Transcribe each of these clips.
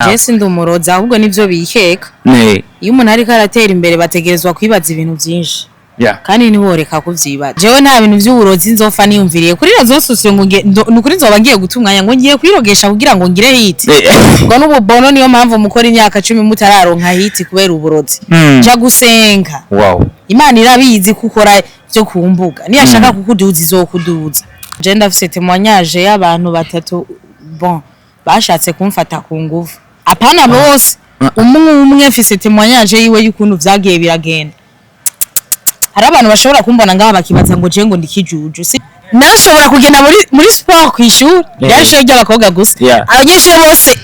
nawe Jesse ndumuroza ahubwo nivyo bikeka iyo umuntu ariko aratera imbere bategerezwa kwibaza ibintu byinshi kandi ntiworeka kuvyibaza jewe nta bintu vy'uburozi nzofa niyumviriye kuri razo sosio ngo nukuri nzoba ngiye gutunganya ngo ngiye kwirogesha kugira ngo ngire hit ngo n'ububono niyo mpamvu mukora imyaka 10 mutararonka hit kubera uburozi ja gusenga Imana irabizi kukora byo kumbuga niyashaka kukuduza izokuduza je ndafise témoignage y'abantu batatu bon bashatse kumfata ku nguvu apana bose umwe afise témoignage yiwe y'ukuntu vyagiye biragenda hari abantu bashobora kumbona ngaha bakibaza ngo je ngo ndikijuju nashobora kugenda muri sport kwishuri yashoye ry'abakobwa gusa abanyeshuri bose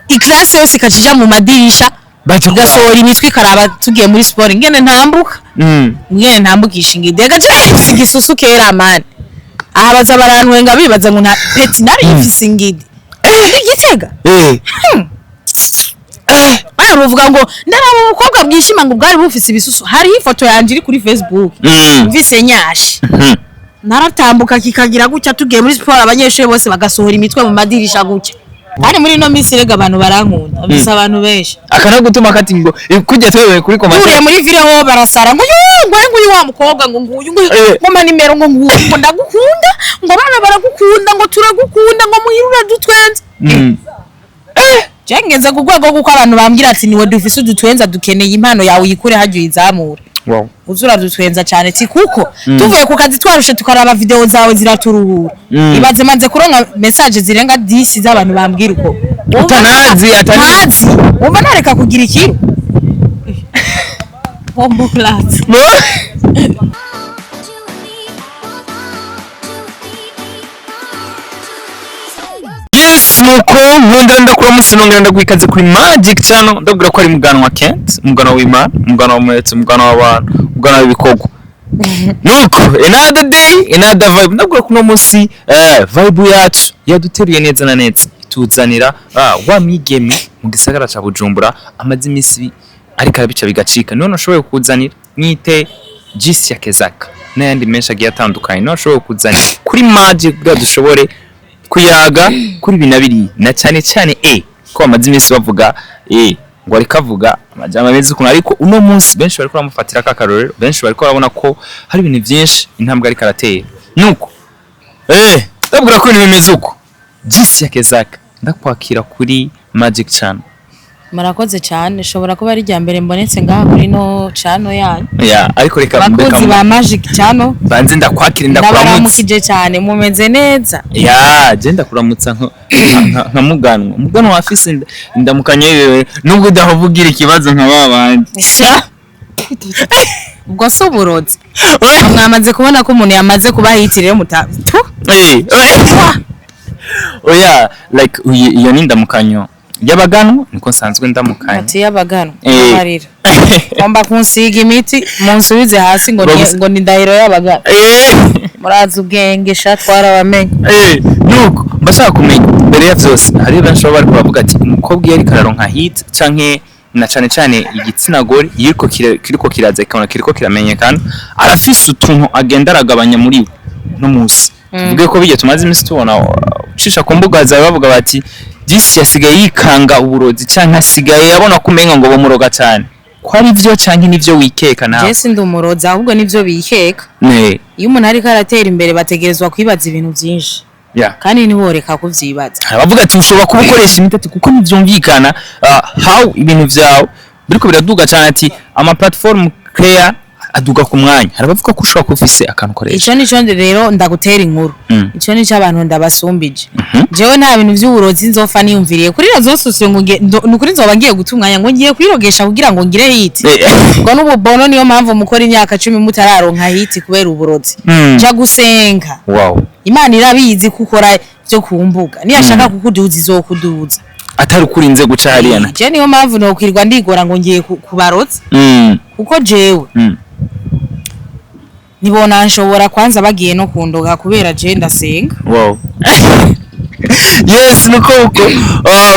iklase yose ikakija mu madirisha gasohora imitwe ikaraba tugiye muri sport ngene ntambuka ntambukisha ingide gaje igisusu kera man ahabaza barantwenga bibaza ngo nta peti nari ifise ingide igitega bavuga ngo ndaraba umukobwa bwishima ngo bwari bufise ibisusu hari ifoto yanje iri kuri Facebook mvise nyashi naratambuka kikagira gutya tugiye muri sport abanyeshuri bose bagasohora imitwe mu madirisha gutya ari muri no minsi rega abantu barankunda bise abantu benshi akana gutuma kati ngo kujya twewe kuri komasa uriye muri video barasara ngo nguyu wa mukobwa ngo nguyu ngoma nimero ngo nguyu ngo ndagukunda ngo bana baragukunda ngo turagukunda ngo muhirura dutwenze jengeze kugwego kuko abantu bambwira ati niwe dufise udutwenza dukeneye impano yawe yikure hajyo izamura uzura dutwenza cyane ti kuko tuvuye ku kazi twarushe tukaraba video zawe ziraturuhura ibaze manze kuronka message zirenga 10 z'abantu bambwira uko utanazi atanazi umva nareka kugira ikiro bombo class nuko nkunda ndakura musino ngenda gwikaze kuri Magic channel ndabwira ko ari muganwa Kent mugano w'Imana mugano w'umwete mugano w'abantu mugano w'ibikogwa nuko another day another vibe ndabwira ko no munsi vibe yacu yaduteriye neza na neza ituzanira wa migeme mu gisagara ca Bujumbura amazi imisi ariko arabica bigacika none ushoboye kuzanira mwite Djicia Kezaka n'ayandi menshi agiye atandukanye none ushoboye kuzanira kuri Magic bwa dushobore kuyaga kuri binabiri na cyane cyane ko amazi imisi bavuga ngo ari kavuga amajama ameze kuno ariko uno munsi benshi bari kuramufatira kakarorero benshi bari kurabona ko hari ibintu byinshi intambwe ari karatera nuko ndabwira ko bimeze uko Djicia Kezaka ndakwakira kuri Magic Channel murakoze cyane shobora kuba ari ryambere mbonetse ngaha kuri no channel yanyu ariko reka bakozi ba Magic Channel banze ndakwakira ndakuramukije cyane mumeze neza je ndakuramutsa nka muganwa wafise ndamukanye wewe nubwo udavugira ikibazo nka babandi ubwo soburoze mwamaze kubona ko umuntu yamaze kubahitirira mutatu like iyo ni ndamukanyo yabaganwa niko nsanzwe ndamukanye ati yabaganwa barira komba kunsiga imiti munsubize hasi ngo ni ndahiro yabaganwa murazi ubwenge shatwara bamenye nuko mbashaka kumenya mbere ya byose hari benshi bari kuvuga ati umukobwa yari kararonka hit canke na cyane igitsina gore kiriko kiraza ikabona kiriko kiramenyekana arafise utuntu agenda aragabanya muri we no munsi tuvuge ko bijye tumaze imisi tubona ucisha ku mbuga zawe bavuga bati Djicia yasigaye yikanga uburozi canke asigaye yabona kumenga ngo bomuroga cyane ko ari byo canke nivyo wikeka nawe Jesse ndumuroza ahubwo nivyo bikeka iyo umuntu ariko aratera imbere bategerezwa kwibaza ibintu byinshi kandi ntiworeka kuvyibaza bavuga ati ushobora kubukoresha imitati kuko nivyumvikana how ibintu vyawe biriko biraduga cyane ati ama platform clear aduga ku mwanya harabavuga ko ushobora kufise akantu koresha ico nico rero ndagutera inkuru ico nico abantu ndabasumbije jewe nta bintu vy'uburozi nzofa niyumviriye kuri razo sosio ngo nukuri nzoba ngiye gutunganya ngo ngiye kwirogesha kugira ngo ngire hit ngo n'ububono niyo mpamvu mukora imyaka 10 mutararonka hit kubera uburozi ja gusenga Imana irabizi kukora byo kumbuga niyashaka kukuduza izokuduza atari kurinze guca hariyana je niyo mpamvu no kwirwa ndigora ngo ngiye kubarotsa kuko jewe nibona nshobora kwanza bagiye no kundoga kubera je ndasenga yes nuko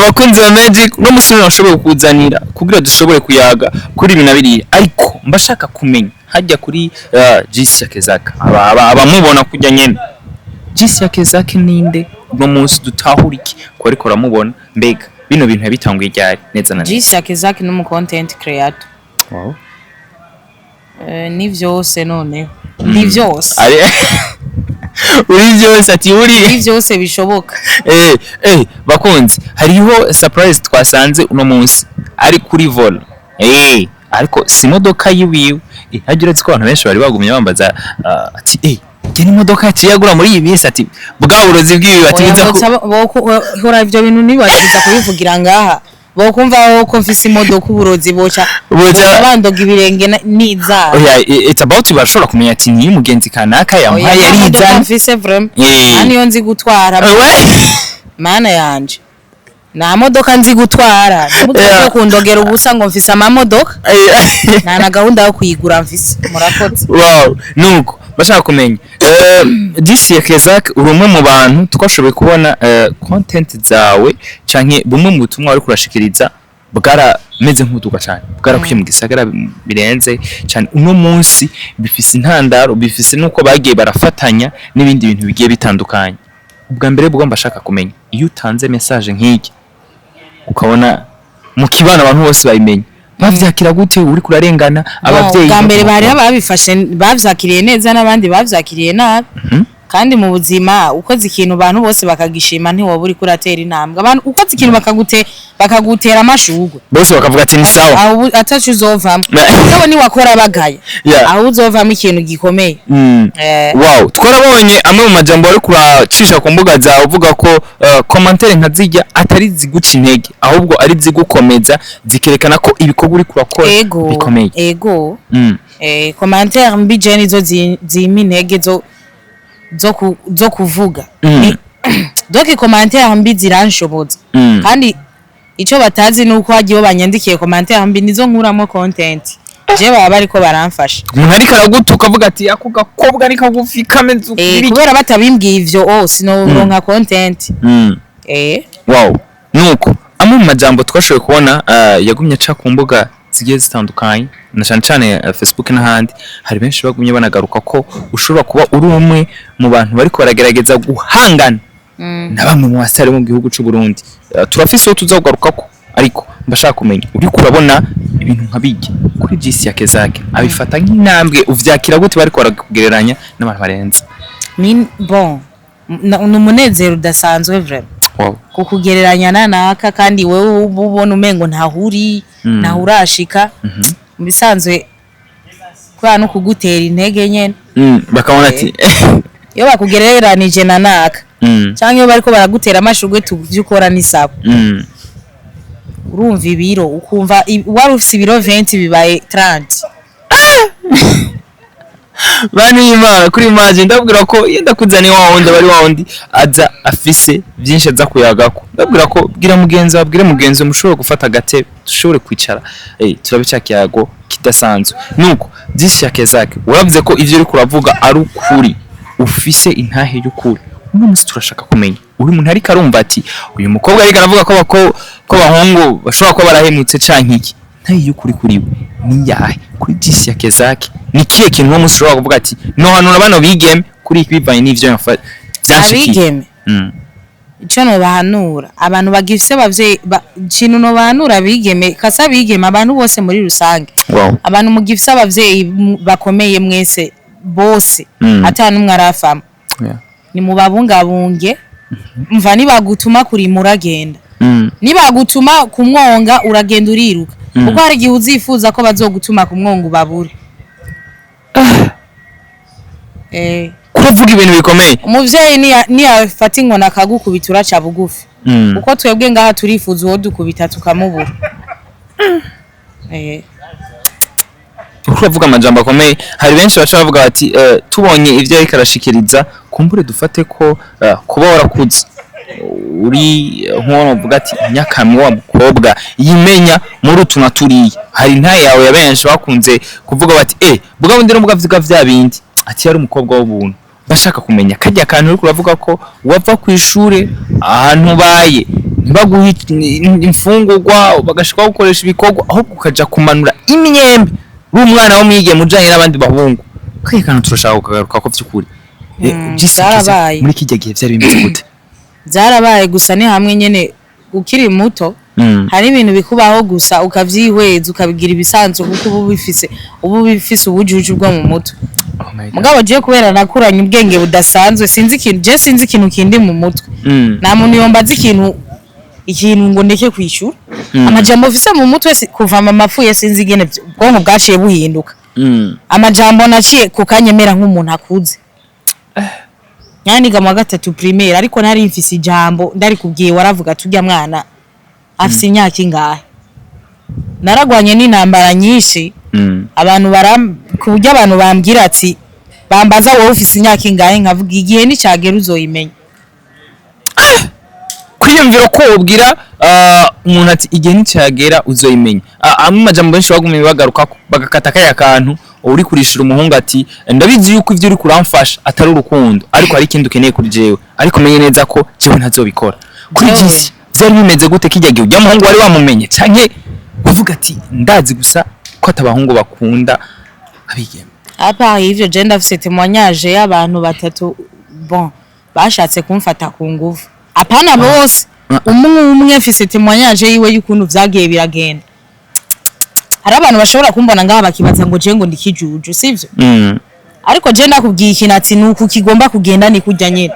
bakunze ba Magic no musore nashoboye kuzanira kugira dushobore kuyaga kuri binabiri ariko mbashaka kumenya hajya kuri Djicia Kezaka abamubona kujya nyene Djicia Kezaka ninde no munsi dutahuriki ko ariko ramubona mbega bino bintu yabitanguye ryari neza na neza? Djicia Kezaki n'umu content creator. Wow. Ni vyose none. Ni vyose. Uri byose ati uri ni byose bishoboka. Bakunzi, hariho surprise twasanze uno munsi ari kuri vol. Ariko si imodoka yiwiwe. Hagira ati ko abantu benshi bari bagumye bambaza ati ni imodoka yagura muri iyi minsi ati bwa burozi bwiwe ati biza hora ivyo bintu nibagiza kubivugira ngaha. Bokumva ko mfise imodoka uburozi boca bandoga ibirenge niza. It's about you bashobora kumenya ati ni umugenzi kanaka yampaye yariza mfise vraiment niyo nzi gutwara mana yanje na modoka nzi gutwara mutwe kundogera ubusa ngo mfise amamodoka na gahunda yo kuyigura mfise murakoze. Wow, nuko bashaka kumenya Djicia Kezaki urumwe mu bantu twashoboye kubona content zawe canke bumwe mu butumwa wari kurashikiriza bwarameze nk'uduka cyane bwarakwiye mu gisagara birenze cyane uno munsi bifise intandaro bifise nuko bagiye barafatanya n'ibindi bintu bigiye bitandukanye. Ubwa mbere bwo mbashaka kumenya iyo utanze message nk'iki ukabona mu kibana abantu bose bayimenya bavyakira gute uri kurarengana abavyeyi? Ubwa mbere bari babifashe bavyakiriye neza n'abandi bavyakiriye nabi. Kandi mu buzima ukoze ikintu abantu bose bakagishima ntiwoba uri kuratera intambwe. Abantu ukoze ikintu bakagutera amashugwe bose bakavuga ati ni sawa aho atacu uzovamo nabo ni wakora bagaya aho uzovamo ikintu gikomeye. Wow, twarabonye amwe mu majambo ari kuracisha ku mbuga zawe uvuga ko commentaire nkazijya atari ziguca intege ahubwo ari zigukomeza zikerekana ko ibikorwa uri kurakora bikomeye. Commentaire mbi je nizo zima intege zo kuvuga. Doki commentaire mbi ziranshoboza kandi ico batazi nuko hagiye banyandikiye commentaire mbi nizo nkuramo content je baba bariko baramfasha. Umuntu ariko aragutuka avuga ati ako gakobwa ariko gufika menzu kubera batabimbwiye ivyo sinoronka content. Wow, nuko amwe mu majambo twashoboye kubona yagumye aca ku mbuga zigiye zitandukanye na cyane Facebook n'ahandi hari benshi bagumye banagaruka ko ushobora kuba uri umwe mu bantu bariko baragerageza guhangana na bamwe mu basare mu gihugu cy'u Burundi. Turafise aho tuzogaruka ko ariko mbashaka kumenya uri kurabona ibintu nkabijye kuri Djicia Kezaki abifata nk'intambwe uvyakira gute bariko barakugereranya n'abantu barenze? Bon n'umunezero udasanzwe vraiment. Wow. Kukugereranya naka kandi wewe ubona umengo ntahuri ntahurashika bisanzwe kwa no kugutera intege nyene bakabona ati yo bakugereranije na naka cyangwa iyo bariko baragutera amashugwe tuvyukora ni sabo. Urumva ibiro ukumva wari ufise ibiro 20 bibaye 30. Bani Imana kuri imagine ndabwira ko yenda kuzana wawundi bari wawundi aza afise byinshi aza kuyagako. Ndabwira ko bwira mugenzi wabwire mugenzi mushobora gufata gatebe dushobore kwicara turabicyakiyago kidasanzwe. Nuko Djicia Kezaki uravuze ko ivyo uri kuravuga ari ukuri ufise intahe y'ukuri. Uno munsi turashaka kumenya uri muntu ariko arumva ati uyu mukobwa ariko aravuga ko bahungu bashobora kuba barahemutse canke iki ntahe y'ukuri kuri we ni yahe kuri Djicia Kezaki ni kiye kintu uno munsi ushobora kuvuga ati no hanura bano bigeme kuri ikibivanye n'ivyo byanshikiye. Ico no bahanura abantu bagifise bavye kintu no bahanura bigeme kasa bigeme abantu bose muri rusange. Abantu mugifise abavyeyi bakomeye mwese bose atanu umwe arafama ni mubabungabunge mva nibagutuma kuri muragenda nibagutuma kumwonga uragenda uriruka kuko hari gihe uzifuza ko bazogutuma kumwonga babure. Kuvuga ibintu bikomeye umuvyeyi ni afata inkona akagukubitura ca bugufi uko twebwe ngaha turifuza uwo dukubita tukamubura. Uravuga amajambo akomeye hari benshi bacha bavuga bati tubonye ivyo ariko arashikiriza kumbure dufate ko kuba warakuze uri nkono uvuga ati nyakamwe wa mukobwa yimenya muri utuna turiye hari ntaye yawe ya benshi bakunze kuvuga bati buga bundi no mugavuga vya bindi ati yari umukobwa w'ubuntu. Bashaka kumenya kajya kantu uri kuravuga ko wava ku ishure ahantu baye ntibaguha imfungurwa bagashika gukoresha ibikorwa aho kukaja kumanura imyembe umwana wo mwige mujanye n'abandi bahungu kajya kantu turashaka kugaruka ko vy'ukuri. Byarabaye muri kijya gihe byari bimeze gute? Byarabaye gusa ni hamwe nyene ukiri muto hari ibintu bikubaho gusa ukavyihweza ukabigira ibisanzwe kuko ubu bifise ubujuju bwo mu mutwe. Mugabo je kubera nakuranye ubwenge budasanzwe sinzi ikintu kindi mu mutwe. Nta muntu yombaza ikintu ngo ndeke kwishura. Amajambo mfise mu mutwe kuva mama apfuye sinzi igene ubwonko bwaciye buhinduka. Amajambo naciye kukanyemera nk'umuntu akuze. Nyaniga mu 3 primaire ariko nari mfise ijambo ndari kubwiye waravuga tujya mwana afise imyaka ingahe. Naragwanye n'intambara nyinshi abantu kubujya abantu bambwira ati bambaza wowe ufise imyaka ingahe nkavuga igihe nicagera uzoyimenya. Kwiyumvira ko ubwira umuntu ati igihe nicagera uzoyimenya. Amajambo benshi bagumye bagaruka bagakata kaya kantu uri kurishira umuhungu ati ndabizi yuko ivyo uri kuramfasha atari urukundo ariko hari ikindi ukeneye kuri jewe ariko menye neza ko jewe ntazobikora. Kuri Djicia vyari bimeze gute kijya gihe ujya muhungu wari wamumenye canke uvuga ati ndazi gusa ko atabahungu bakunda abigeme? Apa ivyo je ndafise témoignage y'abantu batatu bashatse kumfata ku nguvu. Apana bose umwe mfise témoignage yiwe y'ukuntu vyagiye biragenda. Hari abantu bashobora kumbona ngaha bakibaza ngo je ngo ndikijuju sivyo? Ariko je ndakubwiye ikintu ati nuko kigomba kugenda ni kujya nyene.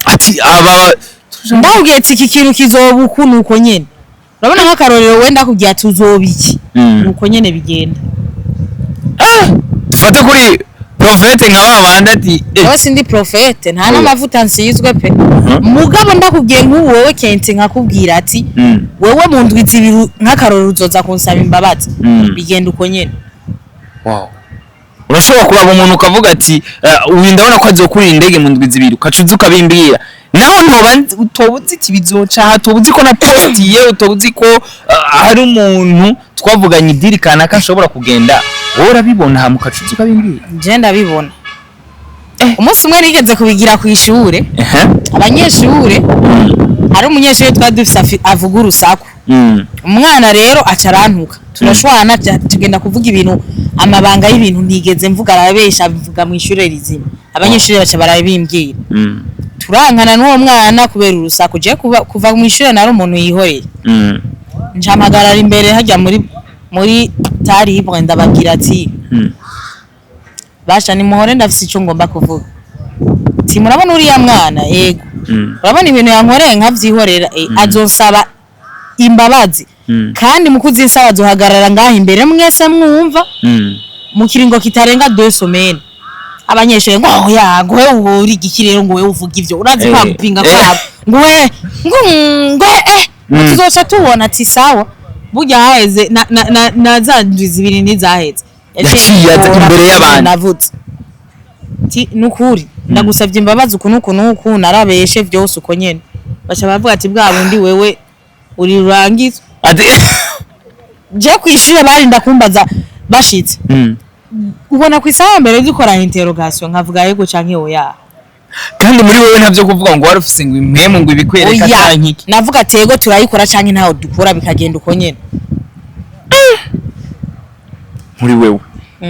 Ati aba ndabwiye ati iki kintu kizobuku nuko nyene. Urabona nk'akarorero wenda kubwiye ati uzobiki nuko nyene bigenda. Dufate kuri profete nka babandi ati Wose ndi profete nta n'amavuta nsizwe pe. Mugabo ndakubwiye nk'uwowe Kenti nkakubwira ati wewe mu ndwizi ibiru nk'akarorero uzoza kunsaba imbabazi bigenda uko nyene. Wow. Urashobora kuraba umuntu ukavuga ati uyu ndabona ko azokurira indege mu ndwizi ibiru kacuza ukabimbwira naho utobuzi iki bizoca hatobuzi ko na postiye utobuzi ko hari umuntu twavuganye idirikana ko ashobora kugenda wowe urabibona ha mukacuza ukabimbwira? Je ndabibona. Umunsi umwe nigeze kubigira ku ishure abanyeshure hari umunyeshure twadufise avuga urusaku. Umwana rero acarantuka turashwana tugenda kuvuga ibintu amabanga y'ibintu ntigeze mvuga arabesha bivuga mu ishure rizima abanyeshure baca barabimbwira. Turankana n'uwo mwana kubera urusaku je kuva mu ishure nari umuntu yihoreye. Ncamagarara imbere hajya muri taribre ndabagira ati basha ni muhore ndafise ico ngomba kuvuga. Ti murabona uriya mwana yego urabona ibintu yankoreye nkavyihorera azonsaba imbabazi kandi mukuzinsaba azohagarara ngaho imbere mwese mwumva mu kiringo kitarenga 2 semaines. Abanyeshure ngo yago wewe uri gikirero ngo wewe uvuga ivyo urazi kwa gupinga kwabo ngwe tuzoca tubona ati sawa burya haheze na zandwizi ibiri nizaheze yaciye imbere y'abantu navutse ti nukuri ndagusavye imbabazi uku narabeshe vyose uko nyene bacha bavuga ati bwa bundi wewe uri rurangiza ati je kwishira bari ndakumbaza bashitse ubona kwisaba mbere dukora interrogation nkavuga yego canke oya kandi muri wewe ntavyo kuvuga ngo warufise ngo impemu ngo ibikwereka canke iki navuga tego turayikora canke ntaho dukora bikagenda uko nyene muri wewe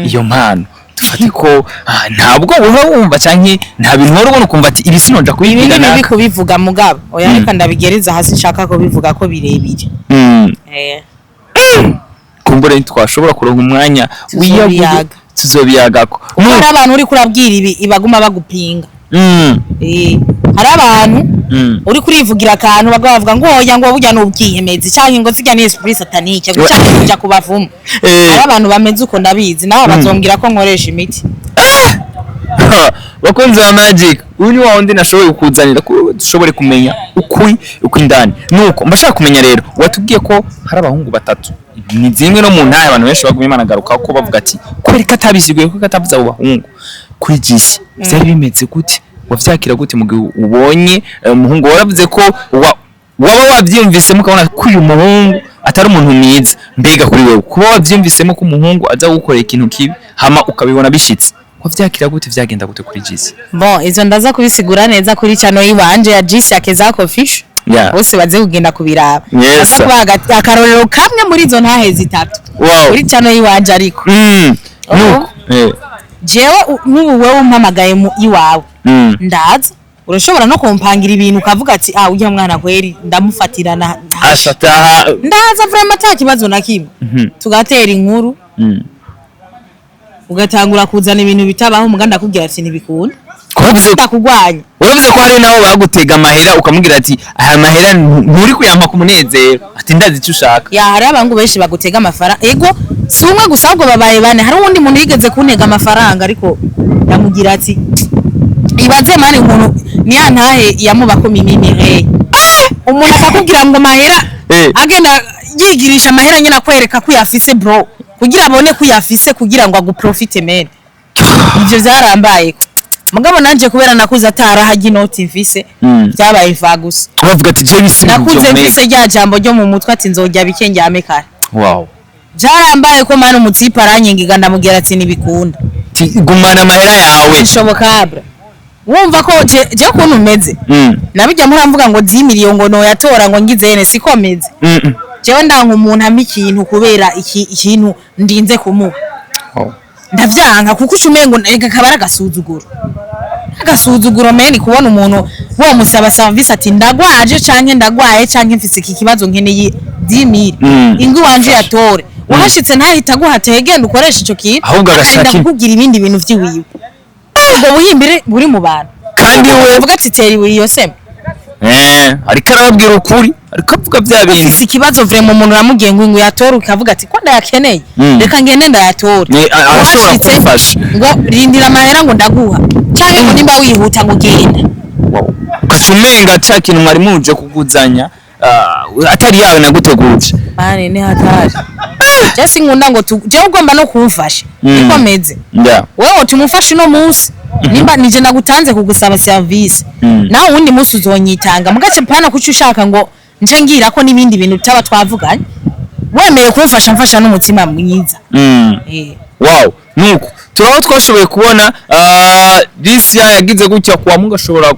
iyo mpano dufate ko ntabwo wowe wumva canke nta bintu wari ubona ukumva ati ibi sinoja kubivuga naka ibi kubivuga mugabo oya reka ndabigereza hasi nshaka ko bivuga ko birebire kumbure twashobora kuronka umwanya tuzobiyagako hari abantu uri kurabwira ibi ibaguma bagupinga hari abantu uri kurivugira akantu bagavuga ngo oya ngo burya n'ubwihemezi cyangwa ngo zijya n'esprit satanique gucya kubavumu hari abantu bameze uko ndabizi naho bazombwira ko nkoresha imiti bakunze ba Magic uyu ni wawundi nashoboye kukuzanira ko dushobore kumenya uko indani nuko mbashaka kumenya rero watubwiye ko hari abahungu batatu ni zimwe no mu ntaya abantu benshi bagumye managaruka ko bavuga ati kubera ko atabisiguye ko atavuze abo bahungu kuri Djicia byari bimeze gute wavyakira gute mu gihe ubonye umuhungu waravuze ko waba wavyumvisemo ukabona ko uyu muhungu atari umuntu mwiza mbega kuri wewe kuba wavyumvisemo ko umuhungu aza gukorera ikintu kibi hama ukabibona bishitse wavyakira gute vyagenda gute kuri Djicia? Bon izo ndaza kubisigura neza kuri channel yiwanje ya Djicia Kezako Fish bose baze kugenda kubiraba asa kubaga akarorero kamwe muri izo ntahe zitatu kuri channel yiwanje ariko jewe nk'ubu wewe umpamagaye mu iwawe ndaza urashobora no kumpangira ibintu ukavuga ati ujya mwana kweri ndamufatirana ashataha ndaza vrema ta kibazo na kimwe tugatera inkuru ugatangura kuzana ibintu bitabaho muganda kugira ati ntibikunda kugwanya uravuze ko hari naho bagutega amahera ukamubwira ati aya mahera nturi kuyanka ku munezero ati ndazi icyo ushaka ya hari abantu benshi bagutega amafaranga ego si umwe gusa ahubwo babaye bane hari uwundi muntu yigeze kuntega amafaranga ariko yamugira ati ibaze mani umuntu ni yantahe yamubako minini umuntu akakubwira ngo mahera agenda yigirisha amahera nyina kwereka ko yafise bro kugira abone ko yafise kugira ngo aguprofite men ibyo byarambaye mugabo nanje kubera nakuze atarahaje inoti mfise byabaye vagusa uravuga ati je bisi nakuze mfise rya jambo ryo mu mutwe ati nzojya bikenge amekara wow byarambaye ko mani umutsipa aranyingiga ndamugera ati nibikunda gumana amahera yawe bishoboka bra wumva ko je kuntu meze nabijya muramvuga ngo 10 miliyoni ngo no yatora ngo ngize ene sikomeze jewe ndanka umuntu ampa ikintu kubera ikintu ndinze kumuha ndavyanka kuko ucumengo ega kabara agasuzuguro meni kubona umuntu wo musaba service ati ndagwaje canke ndagwaye canke mfise iki kibazo nkeneye 10,000 ingi wanje yatore wahashitse ntahita guhate genda ukoresha ico kintu ahubwo agashaka kugira ibindi bintu vyiwiwe ubwo buyimbire buri mu bantu kandi we uvuga ati teriwe iyo sema ariko arababwira ukuri ariko avuga bya bindi ufise ikibazo vraiment umuntu ramugiye ngo yatora ukavuga ati ko ndayakeneye reka ngende ndayatore arashobora kumfasha ngo rindira amahera ngo ndaguha cyangwa ngo nimba wihuta ngo genda kacumenga cya kintu mwari muje kuguzanya atari yawe naguteguje mane ni hatari cyasi nkunda ngo je ugomba no kumfasha nikomeze wewe tumufashe no munsi nimba nije nagutanze kugusaba service nawe undi munsi uzonyitanga mugace pana kuco ushaka ngo nje ngira ko nibindi bintu tutaba twavuganye wemeye kumfasha mfasha n'umutima mwiza wow nuko turaho twashoboye kubona Djicia yagize gutya kwa mungu ashobora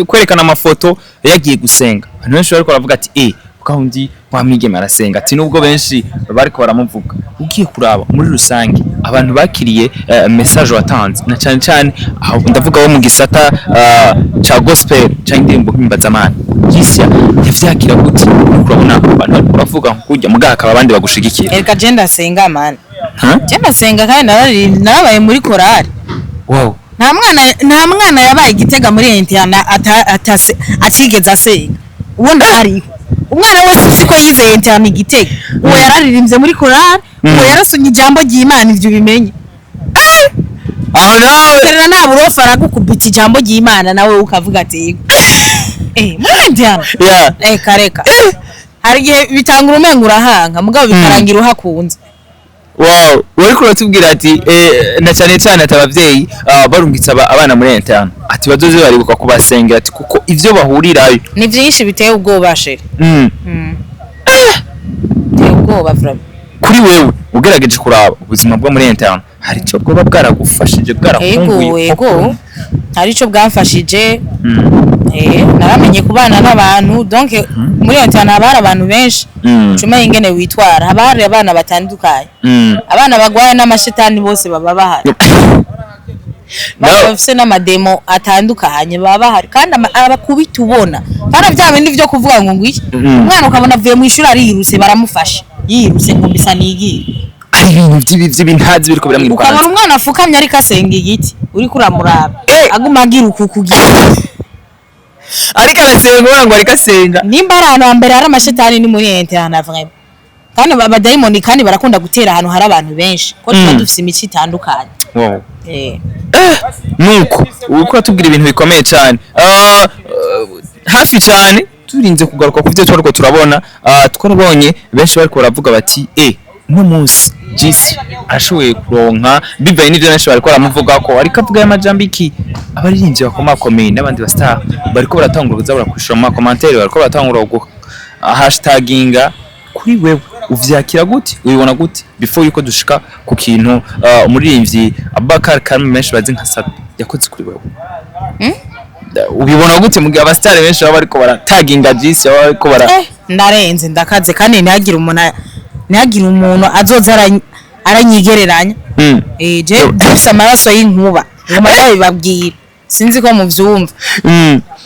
kwerekana amafoto yagiye gusenga abantu benshi bariko baravuga ati kandi wamwige marasenga ati nubwo benshi bariko baramuvuga ugiye kuraba muri rusange abantu bakiriye message watanze na cyane cyane aho ndavuga wo mu gisata cha gospel cyangwa indirimbo nk'imbazamana Djicia yavyakira gute urabona abantu baravuga kujya mugaka abandi bagushigikira erika genda senga man genda senga kandi narabaye muri korali wow nta mwana yabaye igitega muri internet atigeze asenga ubundi hariho umwana wese siko yizeye internet igitega uwo yararirimbye muri korali uwo yarasonye ijambo ry'Imana ivyo bimenye aho nawe kerera nta burofa aragukubita ijambo ry'Imana nawe ukavuga ati muri internet kareka hari gihe bitanga urumengo urahanga mugabo bikarangira uhakunze wow wariko uratubwira ati na cyane cyane atabavyeyi barungitsa abana muri internet ati bazoze baribuka kubasengera ati kuko ivyo bahurirayo ni byinshi biteye ubwoba sheri biteye ubwoba vraiment kuri wewe ugerageje kuraba ubuzima bwo muri internet hari cyo bwoba bwaragufashije bwarakunguye yego hari cyo bwamfashije naramenye kubana n'abantu donc muri internet habara abantu benshi cuma ingene witwara habari abana batandukanye abana bagwaye n'amashitani bose baba bahari bafise n'amademo atandukanye baba bahari kandi abakubita ubona kandi bya bindi byo kuvuga ngo ngwiki umwana ukabona avuye mu ishuri ariyiruse baramufasha yiruse ngo mbisa nigire ari ibintu by'ibintazi biriko biramwirukana ukabona umwana afukamye ariko asenga igiti uri kuramuraba aguma agira ukukugira ariko arasenga ngo ariko asenga nimba ari ahantu hambere hari amashitani ni muri internet vraiment kandi abadayimoni kandi barakunda gutera ahantu hari abantu benshi ko tuba dufise imico itandukanye wow nuko uko tubwira ibintu bikomeye cyane hafi cyane turinze kugaruka ku byo twariko turabona twarabonye benshi bariko baravuga bati no munsi Djicia ashoboye kuronka bivaye n'ivyo benshi bariko baramuvuga ko ariko avuga y'amajambiki abaririmbyi bakomakomeye n'abandi bastar bariko baratanguruza barakwishura mu commentaire bariko baratangura hashtaginga kuri wewe uvyakira gute ubibona gute before yuko dushika ku kintu umuririmbyi Abakar Karim benshi bazi nka Sabi yakoze kuri wewe ubibona gute mu gihe abastar benshi baba bariko barataginga Djicia bariko bara ndarenze ndakaze kandi ntihagira umuntu azoza aranyigereranya je dufise amaraso y'inkuba ngoma babibabwira sinzi ko muvyumva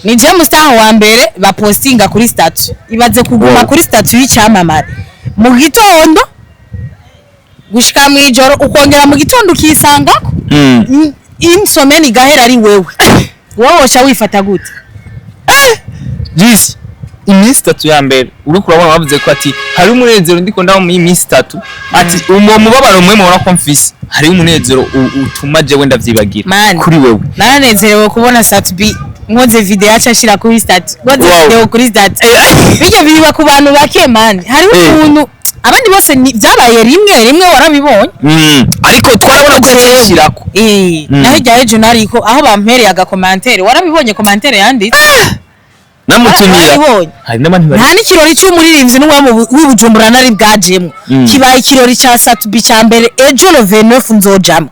ni je mustaha wa mbere bapostinga kuri statut ibaze kuguma kuri statut y'icyamamare mu gitondo gushika mu ijoro ukongera mu gitondo ukisangako insomeni gahera ari wewe wowe wifata gute Djicia iminsi 3 ya mbere uri kurabona bavuze ko ati hari umunezero ndiko ndaho mu minsi 3 ati umubabaro umwe mubona ko mfise hari umunezero utuma je wenda vyibagira kuri wewe naranezerewe kubona statut B nkoze video yacashira kuri statut nkoze video kuri statut bijya biba ku bantu bake man hari umuntu abandi bose byabaye rimwe warabibonye ariko twarabona ko yashirako nahijya ejo nariko aho bampereye agakomantere warabibonye komantere yanditse namutumira hari n'abandi bari nta n'ikirori cy'umuririmbyi n'umwe w'Ubujumbura nari bwajemo kibaye ikirori cya Satubi cya mbere ejo le 29 nzojamo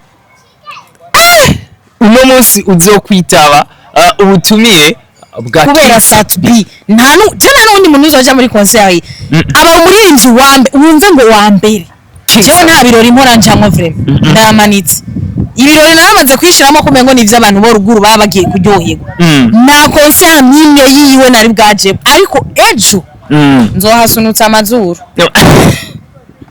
uno munsi uzokwitaba ubutumiye bwa kubera Satubi nta n'undi muntu uzoja muri concert aba umuririmbyi wumve ngo wa mbere jewe nta birori mpora njamwe vraiment ndamanitse ibirori naramaze kwishiramo kumengo nivyo abantu bo ruguru baba bagiye kuryoherwa na concert nimwe yiwe nari bwaje ariko ejo nzohasunutsa amazuru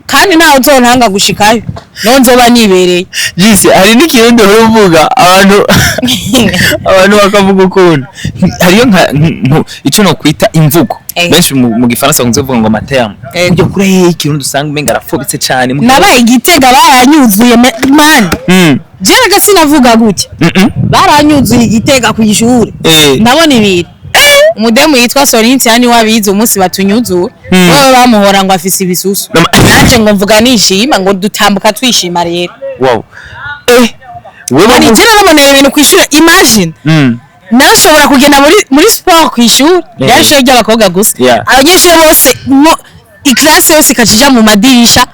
kandi ntawe uzontanga gushikayo no nzoba nibereye Djicia hari n'ikirundo uvuga abantu bakavuga ukuntu hariyo ico no kwita imvugo benshi mu gifaransa kunzovuga ngo materme ibyo kure ikirundo usanga umenga arafobitse cyane nabaye igitega baranyuzuye man jera gasinavuga gutya baranyuzuye igitega ku ishuri ndabona ibintu umudemu yitwa Sorinti yani wabize umunsi batunyuzura wowe bamuhora ngo afise ibisusu nanje ngo mvuga nishima ngo dutambuka twishima rero wow wewe ni jera bamonera ibintu kwishura imagine nashobora kugenda muri sport kwishura yashije ry'abakobwa gusa abanyeshuri bose iklase yose ikajija mu madirisha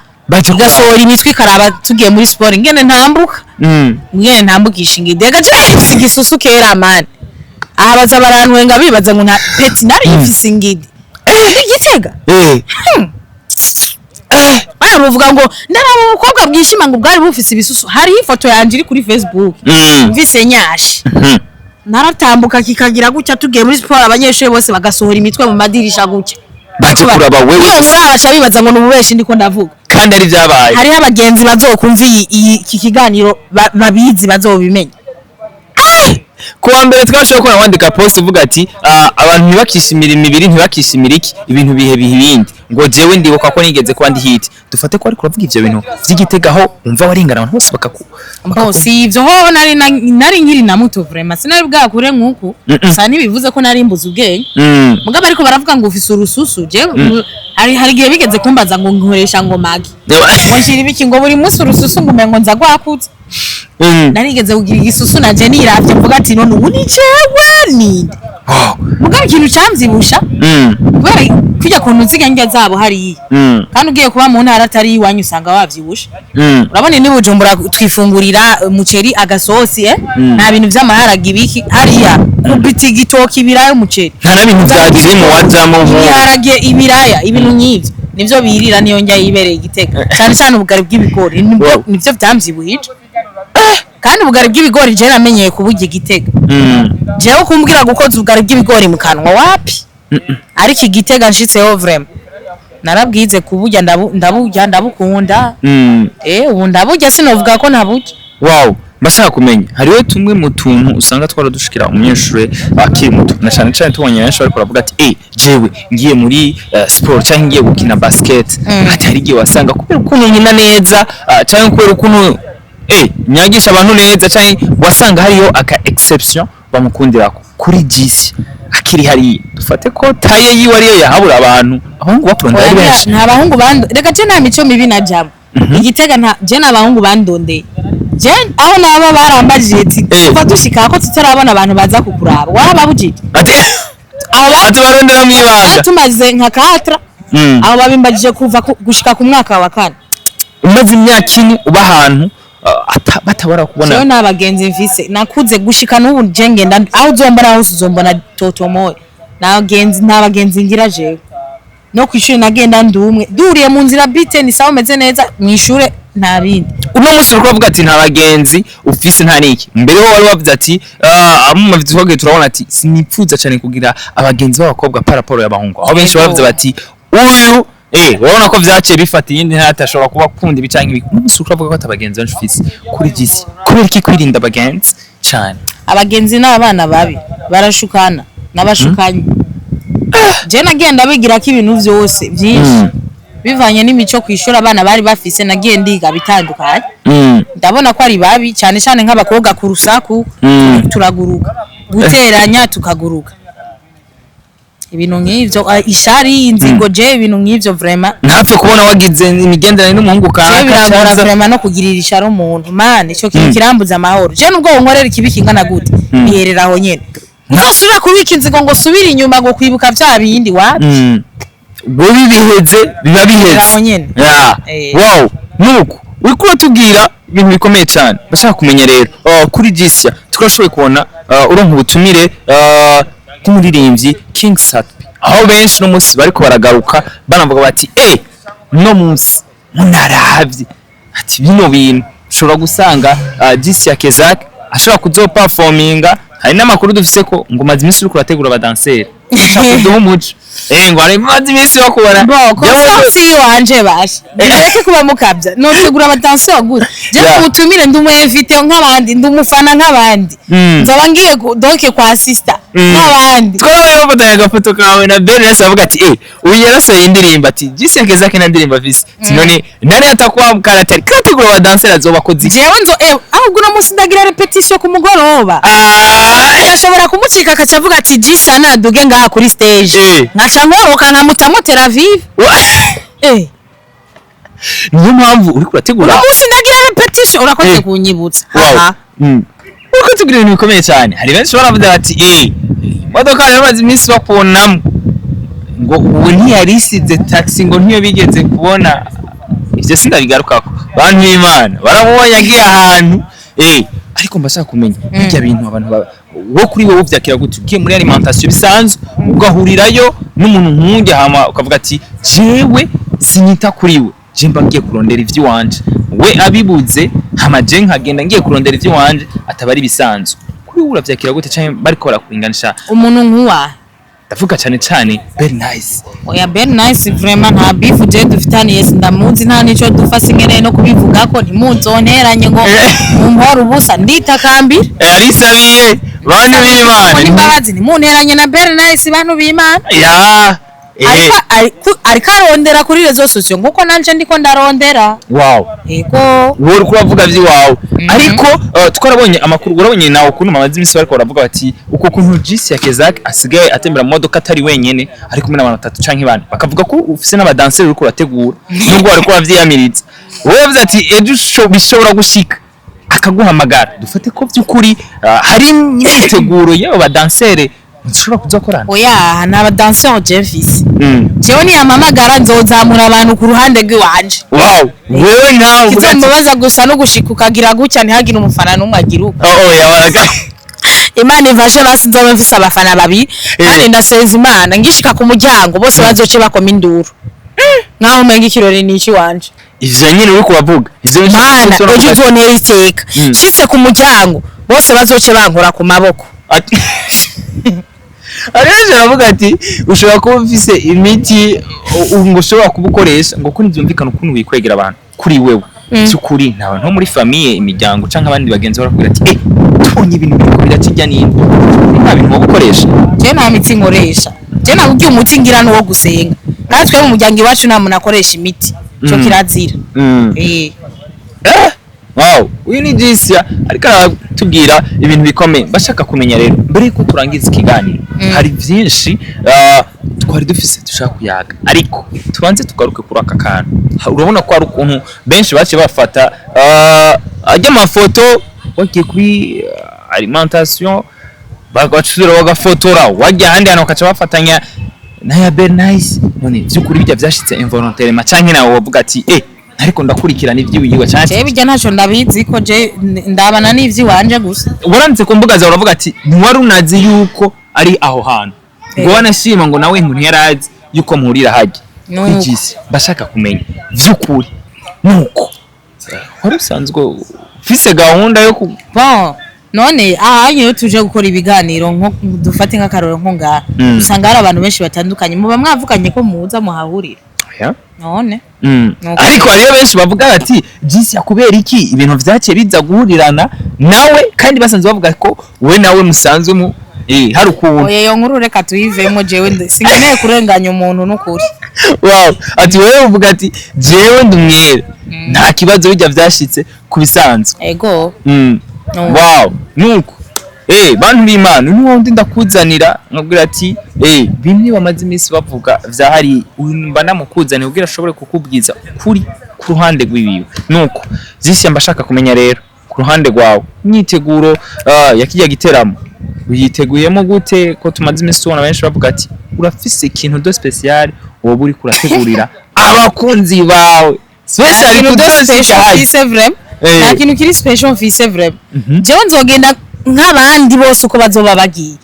gasohora imitwe ikaraba tugiye muri sport ngene ntambuka ntambukisha ingidega je igisusu kera man abaza barantwenga bibaza ngo nta peti nari ifise ingidi igitega bavuga ngo ndaraba ubukobwa bwishima ngo bwari bufise ibisusu hari ifoto yanje iri kuri Facebook mvise nyashi naratambuka kikagira gutya tugiye muri sport abanyeshuri bose bagasohora imitwe mu madirisha gutya baje kuraba wewe murabasha bibaza ngo nububeshi ndiko ndavuga kandi ari byabaye hari abagenzi bazokumva iki kiganiro babizi bazobimenya kuwa mbere twashoboye ko nawandika post uvuga ati abantu ntibakishimira imibiri ntibakishimira iki ibintu bihe bindi ngo jewe ndibuka ko nigeze kuba ndi hit dufate ko ari kuravuga ivyo bintu vy'igitegaho umva warengana abantu bose si ivyo ho nari nkiri na muto vraiment sinari bwakure nkuko sa nibivuze ko nari mbuze ubwenge mugabo ariko baravuga ngo ufise urususu jewe hari gihe bigeze kumbaza ngo nkoresha ngo magi ngo nshira ibiki ngo buri munsi urususu ngo umengo nza gwakutse narigeze kugira igisusu naje niravye mvuga ati none ubu ni jewe ninde mugabo ikintu cyamzibusha kubera kujya kuntu nzigange zabo hari kandi ugiye kuba mu ntara atari iwanyu usanga wavyibusha urabone ni Bujumbura twifungurira umuceri agasosi nta bintu vy'amaharaga ibiki hariya kubiti gitoki ibirayo umuceri nta bintu vyagiye mu wajamo harage ibiraya ibintu nyivyo nivyo birira niyo njya yibereye igitega cyane cyane ubugari bw'ibigori nivyo vyamzibuhije kandi ubugari bw'ibigori je namenyeye kuburya igitega jewe kumbwira gukoza ubugari bw'ibigori mu kanwa wapi ariko igitega nshitseho vraiment narabwize kuburya ndabukunda ubu ndaburya sinovuga ko ntaburya wow bashaka kumenya hariwe tumwe mu tuntu usanga twara dushikira umunyeshuri akiri muto na cyane cyane tubonye benshi bari kuravuga ati jewe ngiye muri sport cyangwa ngiye gukina basket ati hari gihe wasanga kubera ukuntu nkina neza cyangwa kubera ukuntu nyagisha abantu neza cyangwa wasanga hariyo aka exception bamukundira kuri Djicia akiri hari dufate ko taye yiwe ariyo yahabura abantu abahungu bakunda ari benshi nta bahungu reka je nta mico mibi najamo igitega nta je n'abahungu bandondeye je aho naba barambajije ati kuva dushika ko tutarabona abantu baza kukuraba wababujije ati barondera mu ibanga tumaze nka 4 aho babimbajije kuva gushika ku mwaka wa 4 umaze imyaka 4 uba ahantu batabara kubona cyo nabagenzi mfise nakuze gushika n'ubu je ngenda aho uzombara hose uzombona totomoye nabagenzi ngira jewe no kwishuri nagenda ndumwe duriye mu nzira bite ni sawa meze neza mu ishure nta bindi uno uno musi uriko uvuga ati nta bagenzi ufise nta niki mbere ho wari wavuze ati mu mavyo turabona ati sinipfuza cyane kugira abagenzi b'abakobwa paraporo y'abahungu aho benshi bavuze bati uyu urabona ko vyaciye bifata iyindi ntatashobora kuba kundi bicanke ibi umunsi uriko uvuga ko atabagenzi bafise kuri Djicia kubera iki kwirinda abagenzi cyane abagenzi n'abana babi barashukana n'abashukanye je nagenda bigira ko ibintu vyose byinshi bivanye n'imico kwishura abana bari bafise nagiye ndiga bitandukanye ndabona ko ari babi cyane cyane nk'abakobwa ku rusaku turaguruka guteranya tukaguruka ibintu nk'ivyo ishari inzigo je ibintu nk'ivyo vraiment ntapfe kubona wagize imigenderane n'umuhungu kanaka vraiment no kugirira isharo umuntu man ico kintu kirambuza amahoro je nubwo nkorera ikibiki ngana gute biherera aho nyene uzasubira kubika inzigo ngo subira inyuma ngo kwibuka bya bindi wapi bobi biheze biba biheze wow nuko uriko tubwira ibintu bikomeye cyane bashaka kumenya rero kuri Djicia turashoboye kubona uronka ubutumire kumuririmbyi King Satpi aho benshi no munsi bariko baragaruka banavuga bati no munsi munaravye ati bino bintu ushobora gusanga Djicia Kezak ashobora kuzoperforminga hari n'amakuru dufise ko ngo maze iminsi uriko urategura abadanseri shakuduho umuco ngo ari maze iminsi bakubona konsi wanje basha ndeke kuba mukabya no tegura abadanseri gute je kutumire ndumwevite nk'abandi ndumufana nk'abandi nzaba ngiye doke kwa sister nk'abandi ko yobodaye agafoto kawe na Biranse avuga ati uyu yarasohoye indirimbo ati Djicia Kezak na ndirimbo afise sinone nari atakuwa karatari kategura abadanseri azobakozi jewe nzo ahubwo no musi ndagira repetition ku mugoroba ashobora kumucika akacavuga ati Djicia naduge ngaha kuri stage nkaca nkoroka nkamutamo teravive niyo mpamvu uri kurategura musi ndagira repetition urakoze kunyibutsa uko tugira ibintu bikomeye cyane hari benshi baravuga bati modoka rero maze iminsi bakubonamo ngo ubu ntiyarisize taxi ngo ntiyo bigeze kubona ivyo sindabigarukako bantu b'Imana baramubonye agiye ahantu ariko mbashaka kumenya bijya bintu abantu wo kuri wowe uvyakira gute ugiye muri alimentation bisanzwe ugahurirayo n'umuntu nk'unge hama ukavuga ati jewe sinyita kuri we je mba ngiye kurondera ivyo wanje we abibuze hama je nkagenda ngiye kurondera ivyo wanje atabari bisanzwe kuri wowe uravyakira gute cyane bariko barakuringanisha umuntu nk'uwa ndavuga cyane Biranse oya Biranse vraiment nta beef je dufitaniye sindamuzi nta nico dufase ingene no kubivuga ko ntimunzonteranye ngo mumpora ubusa nditakambira arisabiye bantu b'Imana nimbabazi ntimunteranye na Biranse bantu b'Imana ariko arondera kuri rezo sosio nguko nanje ndiko ndarondera yego wowe uriko uravuga vy'iwawe ariko twarabonye amakuru urabonye nawe kuntu mamaze iminsi bariko baravuga bati uko kuntu Djicia Kezak asigaye atembera mu modoka atari wenyene ari kumwe n'abantu 3 canke 4 bakavuga ko ufise n'abadanseri uriko urategura nubwo bariko bavyiyamiriza wowe uvuze ati ejo bishobora gushika akaguhamagara dufate ko by'ukuri hari imyiteguro y'abo badanseri nshobora kuzokorana oya naba danseur Jeffis jewe ni amamagara nzozamura abantu ku ruhande rw'iwanje wewe nawe kizamubaza gusa no gushika ukagira gucya ntihagire umufana n'umwe agiruka waraga Imana ivashe basi nzobe mfise abafana babiri kandi ndasenza Imana ngishika ku muryango bose bazoce bakoma induru naho menga ikirori niki wanje ivyo nyine uri kubavuga ivyo ejo uzonera iteka shitse ku muryango bose bazoce bankora ku maboko Areze aravuga ati ushobora kuba ufise imiti ngo ushobora kubukoresha ngo kuri byumvikana ukuntu wikwegera abantu kuri wewe cyukuri nta nto muri famille imiryango canka abandi bagenzi barakubwira ati tubonye ibintu biko birakijya ninde nta bintu wo gukoresha je nta miti nkoresha je nabugiye umuti ngira no wo gusenga natwe mu muryango iwacu nta muntu akoresha imiti cyo kirazira uyu ni Djicia ariko aratubwira ibintu bikomeye bashaka kumenya rero mbere yuko turangiza ikiganiro hari byinshi twari dufise dushaka kuyaga ariko tubanze tugaruke kuri aka kantu urabona ko ari ukuntu benshi bace bafata ajya amafoto wagiye kuri alimentation bagacura bagafotora wajya handi hano kaca bafatanya na ya Biranse none byukuri bijya byashitse involontairement canke nawe wavuga ati ariko ndakurikirana ivyiwiwe cyane je bijya ntaco ndabizi ko je ndabana n'ivyi wanje gusa uranditse ku mbuga zawe uravuga ati ntiwari unazi yuko ari aho hantu ngo wanashima ngo nawe ntiyarazi yuko mpurira haje Djicia bashaka kumenya vy'ukuri nuko wari usanzwe ufise gahunda yo bon none ahanyu tuje gukora ibiganiro nko dufate nk'akaroro nko ngaha usanga hari abantu benshi batandukanye muba mwavuganye ko muza muhahurira none ariko hariyo benshi bavuga bati Djicia kubera iki ibintu vyaciye biza guhurirana nawe kandi basanzwe bavuga ko we nawe musanzwe mu hari ukuntu oya nkuru reka tuyivemo jewe singeneye kurenganya umuntu n'ukuri wow ati wewe uvuga ati jewe ndumwere nta kibazo bijya vyashitse kubisanzwe ego wow nuko bantu b'Imana n'uwundi ndakuzanira nkabwira ati bimwe bamaze iminsi bavuga vyahari mba namukuzanira ubwira ashobore kukubwiza kuri ku ruhande rw'ibiwe nuko Djicia mbashaka kumenya rero ku ruhande rwawe imyiteguro yakijya giteramo uyiteguyemo gute ko tumaze iminsi tubona benshi bavuga ati urafise ikintu do special wowe uri kurategurira abakunzi bawe special do special c'est vrai nta kintu kiri special c'est vrai jewe nzogenda nk'abandi bose uko bazoba bagiye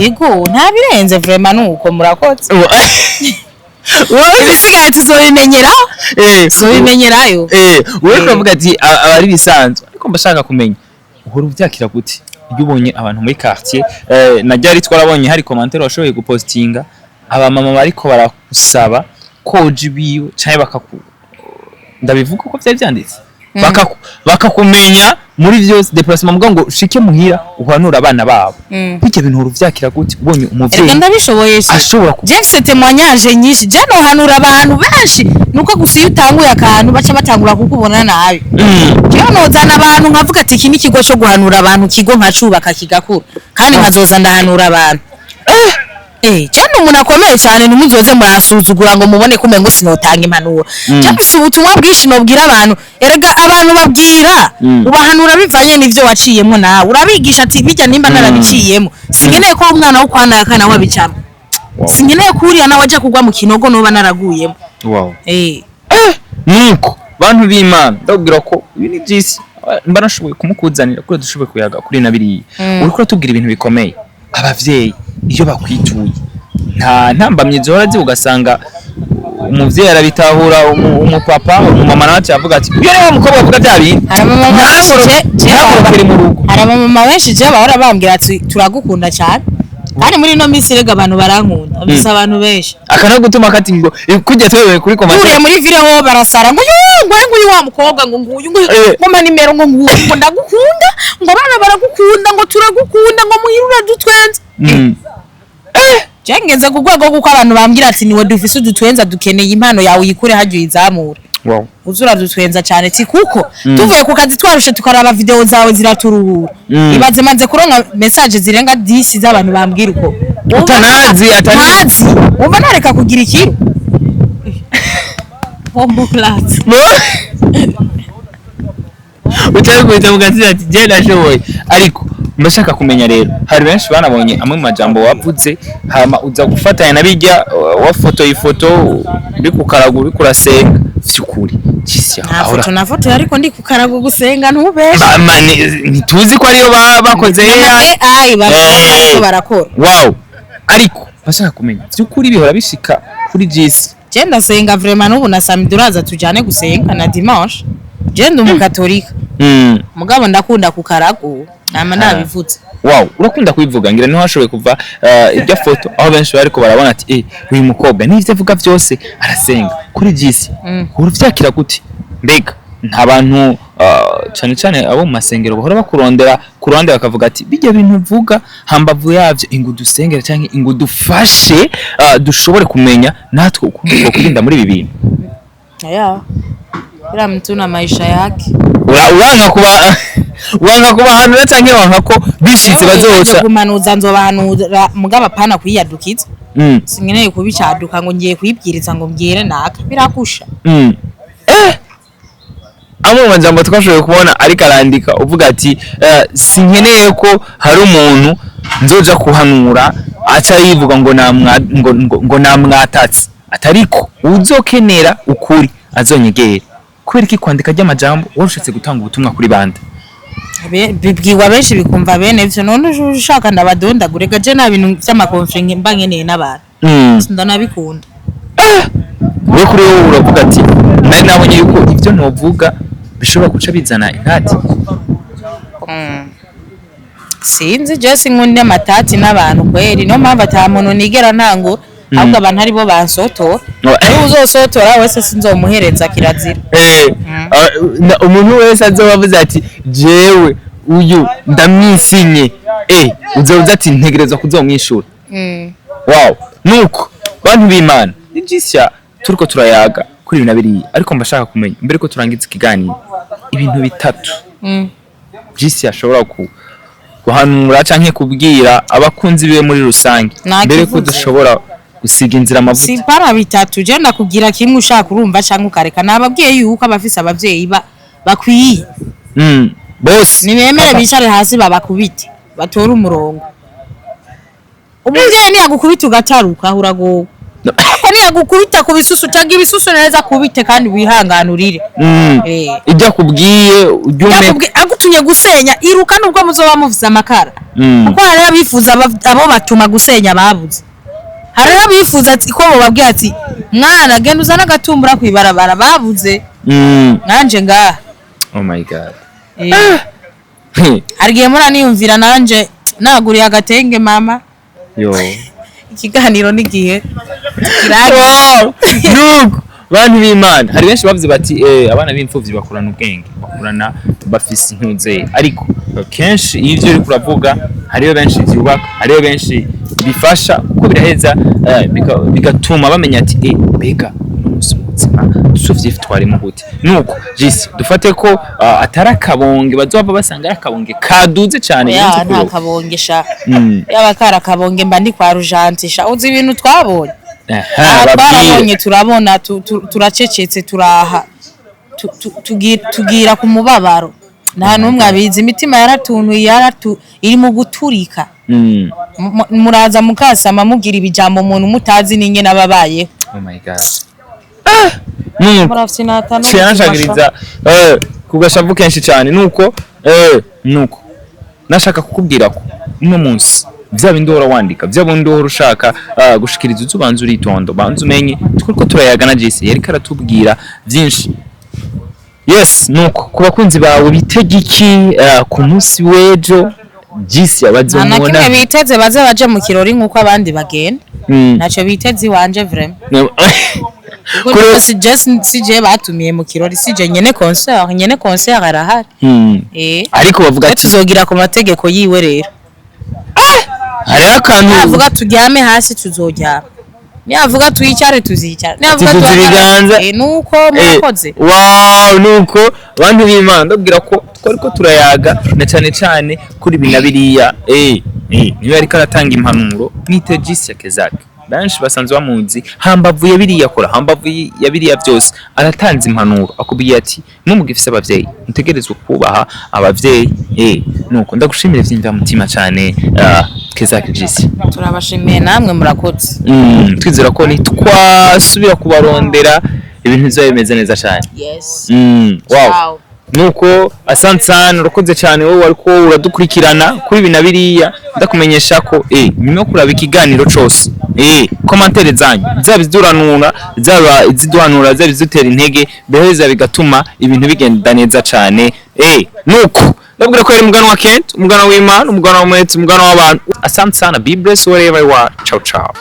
yego nta birenze vraiment nuko murakotse ibisigaye tuzobimenyeraho tuzobimenyerayo wowe uravuga ati abari bisanzwe ariko mbashaka kumenya uhora uvyakira gute iyo ubonye abantu muri quartier najya ari twarabonye hari commentaire washoboye gupostinga abamama bariko barakusaba koje biwe cyane ndabivuga ko byari byanditse bakakumenya muri byose déplacement mvuga ngo shike muhira uhanura abana babo bityo bintu uruvyakira gute ubonye umuvyeyi ndabishoboye ashobora Jackson témoignage nyinshi je no hanura abantu benshi nuko gusa iyo utanguye akantu baca batangura kukubona nabi je nozana abantu nkavuga ati iki ni kigo cyo guhanura abantu kigo nkacubaka kigakura kandi nkazoza ndahanura abantu cyane umuntu akomeye cyane numuzoze murasuzugura ngo mubone kume ngo sinotanga impanuro cyafise ubutumwa bwinshi nobwira abantu erega abantu babwira ubahanura bivanye n'ivyo waciyemo nawe urabigisha ati bijya nimba narabiciyemo singeneye ko umwana wo kwana yakana wabicamo singeneye kuriya nawe aje kugwa mu kinogo noba naraguyemo wow nuko bantu b'Imana ndabwira ko ibi ni Djicia mba nashoboye kumukuzanira kuri dushoboye kuyaga kuri nabiri uriko tubwira ibintu bikomeye abavyeyi iyo bakwituye nta ntambamye zora ugasanga umuvyeyi arabitahura umupapa umumama nawe avuga ati uyo niwe mukobwa avuga bya bintu arabamama benshi je bahora bambwira ati turagukunda cyane kandi muri no minsi rega abantu barankunda bisa abantu benshi akana gutuma kati ngo kujya twewe kuri komanda uriye muri video barasara ngo nguyu wa mukobwa ngo nguyu ngo nimero ngo nguyu ndagukunda ngo bana baragukunda ngo turagukunda ngo muhirura dutwenze Jengeze kugwego guko abantu bambwira ati niwe dufise udutwenza dukeneye impano yawe uyikure hajye uyizamura wow uzura dutwenza cyane ti kuko tuvuye ku kazi twarushe tukaraba video zawe ziraturuhura ibaze manze kuronka message zirenga 10 z'abantu bambwira uko utanazi atanazi umva nareka kugira ikiro bombo class utari kwita mugazira ati je nashoboye ariko mbashaka kumenya rero hari benshi banabonye amwe mu majambo wavuze hama uza gufatanya nabijya wafoto ifoto uri kukaragu uri kurasenga cyukuri Djicia ahora na foto ariko ndi kukaragu gusenga ntubeshe nituzi ko ariyo bakoze AI barakora wow ariko bashaka kumenya cyukuri bihora bishika kuri Djicia je ndasenga vraiment n'ubu na samedi uraza tujane gusenga na dimanche je ndi umukatolika mugabo ndakunda kukaragu nama nabivutse wow urakunda kubivuga ngira niho hashoboye kuva irya foto aho benshi bariko barabona ati uyu mukobwa nivyo avuga byose arasenga kuri Djicia uruvyakira gute mbega nta bantu cyane cyane abo mu masengero bahora bakurondera ku ruhande bakavuga ati bijya bintu uvuga hambavu yavyo ingu dusengera cyangwa ingu dufashe dushobore kumenya natwe uko kwirinda muri ibi bintu kila mtu na maisha yake wanga kuba hano cyangwa wanga ko bishitse bazoca kumanuza nzobahanura mugaba pana kwiyadukiza singeneye kubicaduka ngo ngiye kwibwiriza ngo mbwire naka birakusha amwe majambo twashoboye kubona ariko arandika uvuga ati sinkeneye ko hari umuntu nzoja kuhanura aca yivuga ngo namwatatse atariko uzokenera ukuri azonyegera kubera iki kwandika ry'amajambo worushetse gutanga ubutumwa kuri bande bibwiwa benshi bikumva bene ivyo none ushaka ndabadondagure gaje na bintu by'amakonflict mba nkeneye n'abantu ndanabikunda we kuri wowe uravuga ati nari nabonye yuko ivyo novuga bishobora guca bizana intati. Sinzi Jesse nkundi amatati n'abantu kweri no mpamvu atamuntu nigera ntango ahubwo abantu ari bo bansotora uzosotora wese sinzomuhereza kirazira. Umuntu wese azobavuze ati jewe uyu ndamwisinye uzovuze ati ntegereza kuzomwishura. Wow, nuko bantu b'Imana Djicia turiko turayaga kuri ibintu biri ariko mbashaka kumenya mbere ko turangiza ikiganiro ibintu bitatu Djicia ashobora guhanura canke kubwira abakunzi biwe muri rusange mbere ko dushobora gusiga inzira amavuta. Si para bitatu je ndakubwira kimwe ushaka urumva canke ukareka nababwiye yuko abafise abavyeyi bakwiye bose nibemere bicare hasi babakubite batora umurongo. Umuvyeyi niyagukubita ugataruka uragowe ko niyagukubita ku bisusu cyangwa ibisusu neza kubite kandi wihanganurire. Ijya kubwiye uryume agutumye gusenya iruka nubwo muzoba muvuza amakara kuko hari abifuza abo batuma gusenya babuze. Hari abifuza ati ko bababwiye ati mwana genda uzana agatumbura kwibarabara babuze. Nanje ngaha oh my god arigiye muraniyumvira nanje naguriye agatenge mama yo ikiganiro n'igihe nuko bantu b'Imana hari benshi bavuze bati abana b'imfuvyi bakurana ubwenge bakurana bafise intuze ariko kenshi ivyo uri kuravuga hariyo benshi byubaka hariyo benshi bifasha kuko biraheza bigatuma bamenya ati bega umutsima dusuvye twari gute. Nuko Djicia dufate ko atari akabonge bazova basanga ari akabonge kaduze cyane ya nta kabonge sha yaba kara kabonge mba ndi kwa rujantisha uzi ibintu twabonye babonye turabona turacecetse turaha tugira ku mubabaro nta numwe abizi imitima yaratunuye iri mu guturika. Muraza mukasama mugira ibijambo umuntu mutazi ninge nababaye. Oh my god nashagiriza kugashavu kenshi cyane nuko nashaka kukubwira ko uno munsi vya bindi uhora wandika vya bindi uhora ushaka gushikiriza uzubanza uritonda banza umenye twuko turayaga na Djicia yari karatubwira byinshi. Yes nuko ku bakunzi bawe bitegiki ku munsi wejo Djicia bazomona nakimwe biteze baje mu kirori nkuko abandi bagenda naco biteze wanje vraiment kuko sije batumiye mu kirori sije nyene concert arahari ariko bavuga ati tuzogira ku mategeko yiwe rero hari akantu avuga turyame hasi tuzoryama niyavuga tuyicare tuzicara niyavuga tuzibiganza nuko murakoze. Wow nuko bantu b'Imana ndabwira ko twariko turayaga na cyane kuri binabiriya niyo ari karatanga impanuro mwite Djicia kezake benshi basanzwe bamuzi hambavuye biriya kora hambavuye ya biriya byose aratanze impanuro akubwiye ati numugifise abavyeyi mutegerezwe kubaha abavyeyi nuko ndagushimire vyimva mutima cyane kezake Djicia turabashimiye namwe murakoze. Twizera ko ni twasubira kubarondera ibintu bizabe bimeze neza cyane. Yes wow nuko asante sana urakoze cyane wowe ariko uradukurikirana kuri binabiriya ndakumenyesha ko nyuma kuraba ikiganiro cyose commentaire zanyu zaba iziduranura zaba iziduhanura zaba izitera intege beheza bigatuma ibintu bigenda neza cyane. Nuko ndabwira ko ari mugano wa Kent umugano w'Imana umugano wa Mwete umugano w'abantu asante sana be blessed wherever you are ciao ciao.